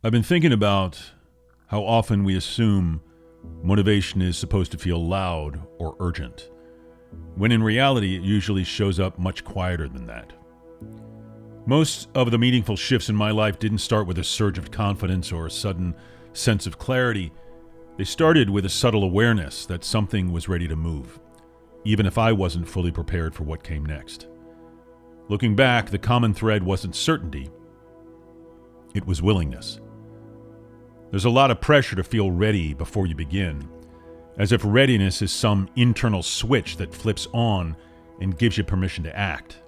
I've been thinking about how often we assume motivation is supposed to feel loud or urgent, when in reality it usually shows up much quieter than that. Most of the meaningful shifts in my life didn't start with a surge of confidence or a sudden sense of clarity. They started with a subtle awareness that something was ready to move, even if I wasn't fully prepared for what came next. Looking back, the common thread wasn't certainty, it was willingness. There's a lot of pressure to feel ready before you begin, as if readiness is some internal switch that flips on and gives you permission to act.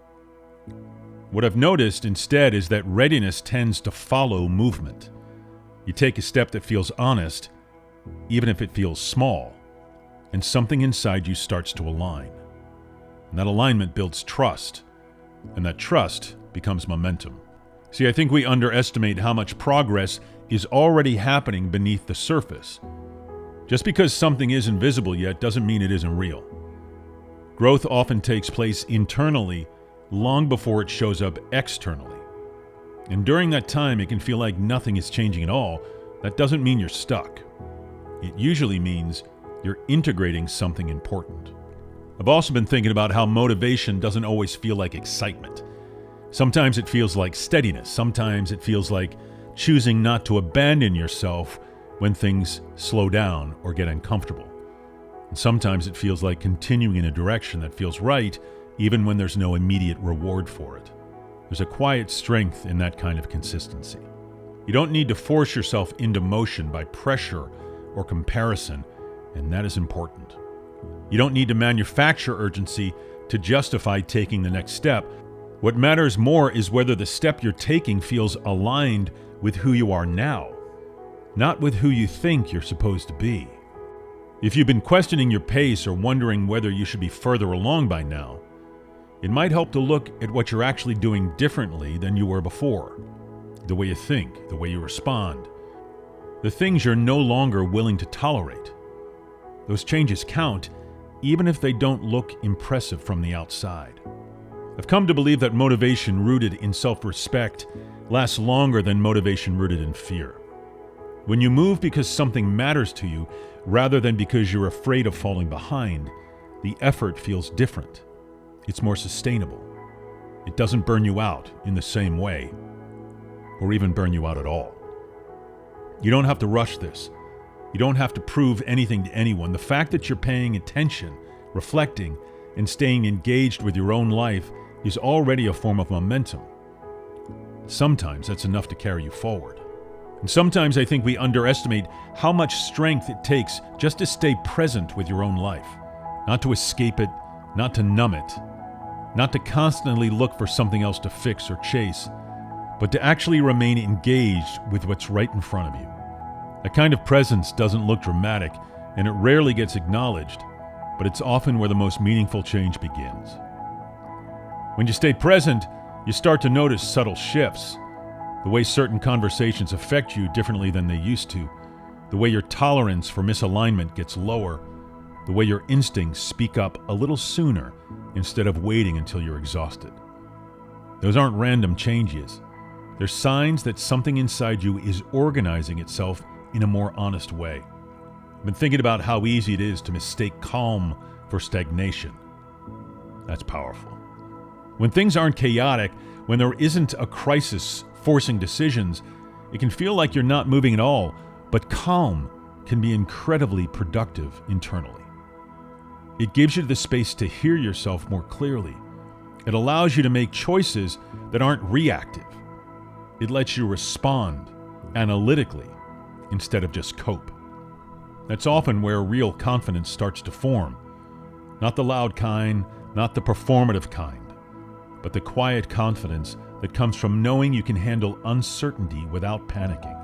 What I've noticed instead is that readiness tends to follow movement. You take a step that feels honest, even if it feels small, and something inside you starts to align. And that alignment builds trust, and that trust becomes momentum. See, I think we underestimate how much progress is already happening beneath the surface. Just because something isn't visible yet doesn't mean it isn't real. Growth often takes place internally long before it shows up externally. And during that time, it can feel like nothing is changing at all. That doesn't mean you're stuck. It usually means you're integrating something important. I've also been thinking about how motivation doesn't always feel like excitement. Sometimes it feels like steadiness. Sometimes it feels like choosing not to abandon yourself when things slow down or get uncomfortable. And sometimes it feels like continuing in a direction that feels right, even when there's no immediate reward for it. There's a quiet strength in that kind of consistency. You don't need to force yourself into motion by pressure or comparison, and that is important. You don't need to manufacture urgency to justify taking the next step. What matters more is whether the step you're taking feels aligned with who you are now, not with who you think you're supposed to be. If you've been questioning your pace or wondering whether you should be further along by now, it might help to look at what you're actually doing differently than you were before. The way you think, the way you respond, the things you're no longer willing to tolerate. Those changes count, even if they don't look impressive from the outside. I've come to believe that motivation rooted in self-respect lasts longer than motivation rooted in fear. When you move because something matters to you, rather than because you're afraid of falling behind, the effort feels different. It's more sustainable. It doesn't burn you out in the same way, or even burn you out at all. You don't have to rush this. You don't have to prove anything to anyone. The fact that you're paying attention, reflecting, and staying engaged with your own life is already a form of momentum. Sometimes that's enough to carry you forward. And sometimes I think we underestimate how much strength it takes just to stay present with your own life. Not to escape it, not to numb it, not to constantly look for something else to fix or chase, but to actually remain engaged with what's right in front of you. That kind of presence doesn't look dramatic, and it rarely gets acknowledged, but it's often where the most meaningful change begins. When you stay present, you start to notice subtle shifts. The way certain conversations affect you differently than they used to. The way your tolerance for misalignment gets lower. The way your instincts speak up a little sooner instead of waiting until you're exhausted. Those aren't random changes. They're signs that something inside you is organizing itself in a more honest way. I've been thinking about how easy it is to mistake calm for stagnation. That's powerful. When things aren't chaotic, when there isn't a crisis forcing decisions, it can feel like you're not moving at all, but calm can be incredibly productive internally. It gives you the space to hear yourself more clearly. It allows you to make choices that aren't reactive. It lets you respond analytically instead of just cope. That's often where real confidence starts to form. Not the loud kind, not the performative kind, but the quiet confidence that comes from knowing you can handle uncertainty without panicking.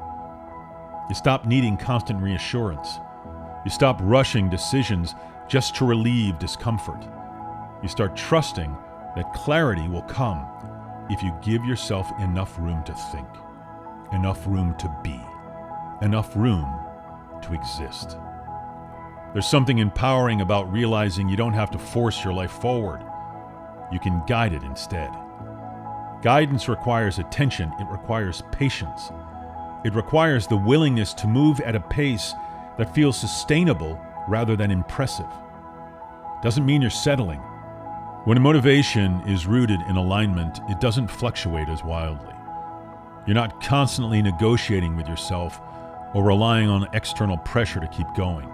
You stop needing constant reassurance. You stop rushing decisions just to relieve discomfort. You start trusting that clarity will come if you give yourself enough room to think, enough room to be, enough room to exist. There's something empowering about realizing you don't have to force your life forward. You can guide it instead. Guidance requires attention. It requires patience. It requires the willingness to move at a pace that feels sustainable rather than impressive. Doesn't mean you're settling. When motivation is rooted in alignment, it doesn't fluctuate as wildly. You're not constantly negotiating with yourself or relying on external pressure to keep going.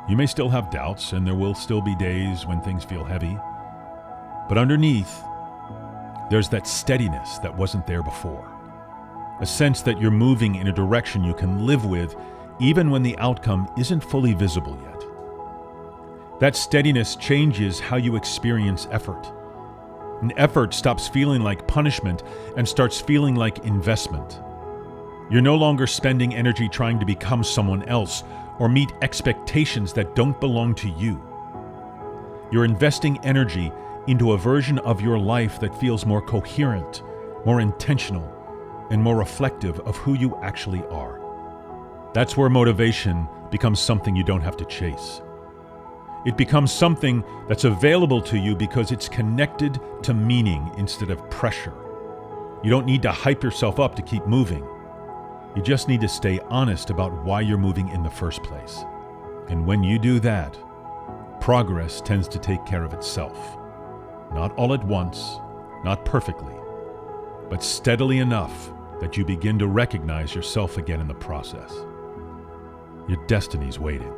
You may still have doubts, and there will still be days when things feel heavy. But underneath, there's that steadiness that wasn't there before. A sense that you're moving in a direction you can live with, even when the outcome isn't fully visible yet. That steadiness changes how you experience effort. And effort stops feeling like punishment and starts feeling like investment. You're no longer spending energy trying to become someone else or meet expectations that don't belong to you. You're investing energy into a version of your life that feels more coherent, more intentional, and more reflective of who you actually are. That's where motivation becomes something you don't have to chase. It becomes something that's available to you because it's connected to meaning instead of pressure. You don't need to hype yourself up to keep moving. You just need to stay honest about why you're moving in the first place. And when you do that, progress tends to take care of itself. Not all at once, not perfectly, but steadily enough that you begin to recognize yourself again in the process. Your destiny's waiting.